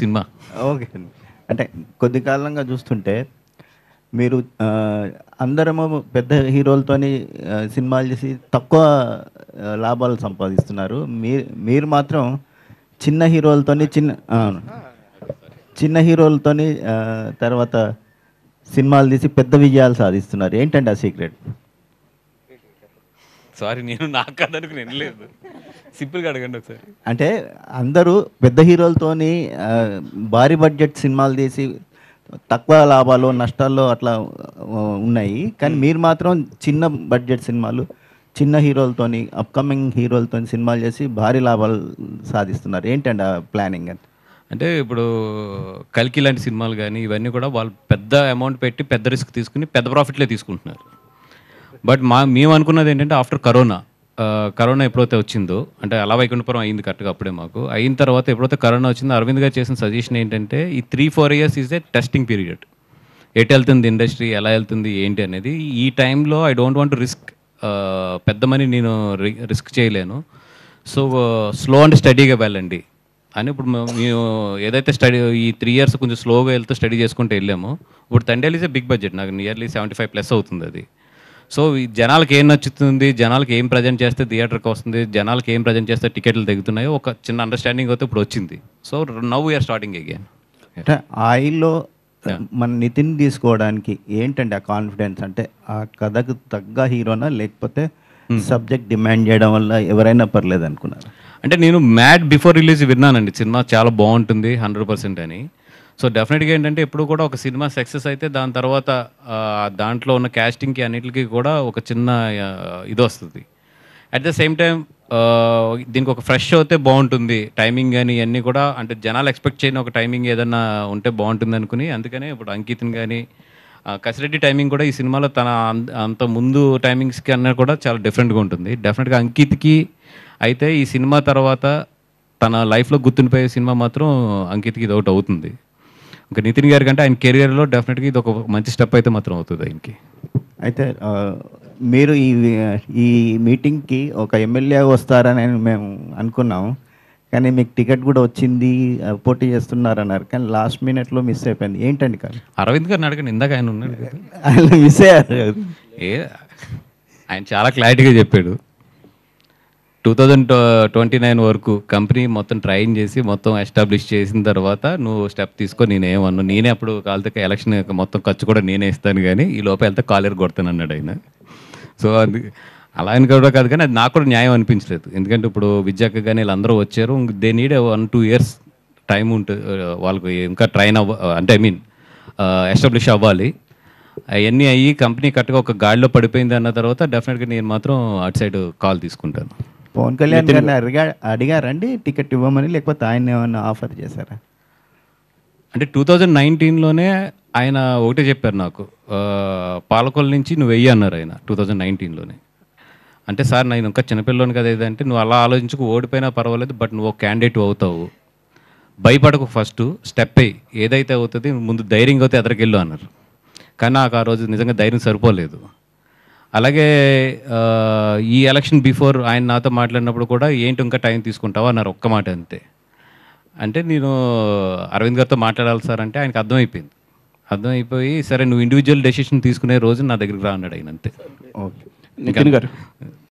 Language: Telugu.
సినిమా. ఓకే అండి. అంటే కొద్ది కాలంగా చూస్తుంటే మీరు అందరము పెద్ద హీరోలతోని సినిమాలు చేసి తక్కువ లాభాలు సంపాదిస్తున్నారు. మీరు మాత్రం చిన్న హీరోలతోని చిన్న హీరోలతోని తర్వాత సినిమాలు తీసి పెద్ద విజయాలు సాధిస్తున్నారు. ఏంటండి ఆ సీక్రెట్? సారీ, నేను నాకు కథకు నేను లేదు, సింపుల్గా అడగండి ఒకసారి. అంటే అందరూ పెద్ద హీరోలతోని భారీ బడ్జెట్ సినిమాలు తీసి తక్కువ లాభాలు నష్టాల్లో అట్లా ఉన్నాయి, కానీ మీరు మాత్రం చిన్న బడ్జెట్ సినిమాలు చిన్న హీరోలతోని అప్కమింగ్ హీరోలతో సినిమాలు చేసి భారీ లాభాలు సాధిస్తున్నారు. ఏంటండి ఆ ప్లానింగ్? అంటే ఇప్పుడు కల్కి లాంటి సినిమాలు కానీ ఇవన్నీ కూడా వాళ్ళు పెద్ద అమౌంట్ పెట్టి పెద్ద రిస్క్ తీసుకుని పెద్ద ప్రాఫిట్లే తీసుకుంటున్నారు. బట్ మేము అనుకున్నది ఏంటంటే ఆఫ్టర్ కరోనా ఎప్పుడైతే వచ్చిందో, అంటే అలా వైకుంఠపురం అయింది కరెక్ట్గా అప్పుడే మాకు అయిన తర్వాత ఎప్పుడైతే కరోనా వచ్చిందో అరవింద్ గారు చేసిన సజెషన్ ఏంటంటే ఈ 3-4 years is a testing period. ఎటు వెళ్తుంది ఇండస్ట్రీ, ఎలా వెళ్తుంది ఏంటి అనేది. ఈ టైంలో ఐ డోంట్ వాంట్ రిస్క్, పెద్ద మనీ నేను రిస్క్ చేయలేను. సో స్లో అండ్ స్టడీగా వెళ్ళండి అని ఇప్పుడు మేము ఏదైతే స్టడీ ఈ 3 ఇయర్స్ కొంచెం స్లోగా వెళ్తూ స్టడీ చేసుకుంటూ వెళ్ళాము. ఇప్పుడు Thandel is a big budget, నాకు నియర్లీ 75+ అవుతుంది అది. సో జనాలకి ఏం నచ్చుతుంది, జనాలకి ఏం ప్రజెంట్ చేస్తే థియేటర్కి వస్తుంది, జనాలకి ఏం ప్రజెంట్ చేస్తే టికెట్లు తెగుతున్నాయో ఒక చిన్న అండర్స్టాండింగ్ అయితే ఇప్పుడు వచ్చింది. So now we're starting again. అంటే ఆయిల్లో మన నితిన్ తీసుకోవడానికి ఏంటంటే ఆ కాన్ఫిడెన్స్? అంటే ఆ కథకు తగ్గ హీరోనా, లేకపోతే సబ్జెక్ట్ డిమాండ్ చేయడం వల్ల ఎవరైనా పర్లేదు అనుకున్నారు? అంటే నేను మ్యాడ్ బిఫోర్ రిలీజ్ విన్నానండి, సినిమా చాలా బాగుంటుంది 100% అని. సో డెఫినెట్గా ఏంటంటే ఎప్పుడు కూడా ఒక సినిమా సక్సెస్ అయితే దాని తర్వాత దాంట్లో ఉన్న క్యాస్టింగ్కి అన్నిటికీ కూడా ఒక చిన్న ఇది వస్తుంది. అట్ ద సేమ్ టైం దీనికి ఒక ఫ్రెష్ అయితే బాగుంటుంది, టైమింగ్ కానీ ఇవన్నీ కూడా అంటే జనాలు ఎక్స్పెక్ట్ చేయని ఒక టైమింగ్ ఏదన్నా ఉంటే బాగుంటుంది అనుకుని, అందుకనే ఇప్పుడు అంకిత్ని కానీ కసిరెడ్డి టైమింగ్ కూడా ఈ సినిమాలో తన అంత ముందు టైమింగ్స్కి అన్నా కూడా చాలా డిఫరెంట్గా ఉంటుంది. డెఫినెట్గా అంకిత్కి అయితే ఈ సినిమా తర్వాత తన లైఫ్లో గుర్తుండిపోయే సినిమా మాత్రం అంకిత్కి ఇది ఒకటి అవుతుంది. ఇంకా నితిన్ గారి కంటే ఆయన కెరియర్లో డెఫినెట్గా ఇది ఒక మంచి స్టెప్ అయితే మాత్రం అవుతుంది ఆయనకి. అయితే మీరు ఈ మీటింగ్కి ఒక ఎమ్మెల్యే వస్తారని మేము అనుకున్నాము, కానీ మీకు టికెట్ కూడా వచ్చింది, పోటీ చేస్తున్నారన్నారు, కానీ లాస్ట్ మినిట్లో మిస్ అయిపోయింది. ఏంటండి? కానీ అరవింద్ గారిని అడగండి, ఇందాక ఆయన ఉన్నాడు కదా, ఆయన మిస్ అయ్యారు. ఆయన చాలా క్లారిటీగా చెప్పాడు. 2029 వరకు కంపెనీ మొత్తం ట్రైన్ చేసి మొత్తం ఎస్టాబ్లిష్ చేసిన తర్వాత నువ్వు స్టెప్ తీసుకో, నేనేమన్నా నేనే అప్పుడు కాలితే ఎలక్షన్ మొత్తం ఖర్చు కూడా నేనే ఇస్తాను, కానీ ఈ లోపల వెళ్తే కాలేరు కొడతాను అన్నాడు ఆయన. సో అది అలా అని కూడా కాదు, కానీ అది నాకు కూడా న్యాయం అనిపించలేదు. ఎందుకంటే ఇప్పుడు విద్యాక కానీ వీళ్ళందరూ వచ్చారు, దే నీడ్ 1-2 ఇయర్స్ టైం ఉంటుంది వాళ్ళకు ఇంకా ట్రైన్ అంటే ఐ మీన్ ఎస్టాబ్లిష్ అవ్వాలి. అవన్నీ అయ్యి కంపెనీ కరెక్ట్గా ఒక గాడిలో పడిపోయింది అన్న తర్వాత డెఫినెట్గా నేను మాత్రం అటు సైడ్ కాల్ తీసుకుంటాను. పవన్ కళ్యాణ్ గారిని అడిగారండి టికెట్ ఇవ్వమని, లేకపోతే ఆయన ఏమైనా ఆఫర్ చేశారా? అంటే 2019లోనే ఆయన ఒకటే చెప్పారు నాకు, పాలకొల నుంచి నువ్వు వెయ్యి అన్నారు ఆయన 2019లోనే. అంటే సార్ నేను ఇంకా చిన్నపిల్లని కదా ఏదంటే, నువ్వు అలా ఆలోచించుకు ఓడిపోయినా పర్వాలేదు, బట్ నువ్వు ఒక క్యాండిడేట్ అవుతావు, భయపడకు, ఫస్ట్ స్టెప్ అయ్యి ఏదైతే అవుతుంది ముందు ధైర్యంగా అవుతే ఎదరికెళ్ళు అన్నారు. కానీ నాకు ఆ రోజు నిజంగా ధైర్యం సరిపోలేదు. అలాగే ఈ ఎలక్షన్ బిఫోర్ ఆయన నాతో మాట్లాడినప్పుడు కూడా ఏంటి ఇంకా టైం తీసుకుంటావా అన్నారు, ఒక్క మాట అంతే. అంటే నేను అరవింద్ గారితో మాట్లాడాలి సార్ అంటే ఆయనకు అర్థమైపోయింది. అర్థమైపోయి సరే నువ్వు ఇండివిజువల్ డెసిషన్ తీసుకునే రోజు నా దగ్గరికి రా అన్నాడు ఆయన, అంతే. ఓకే నితిన్ గారు.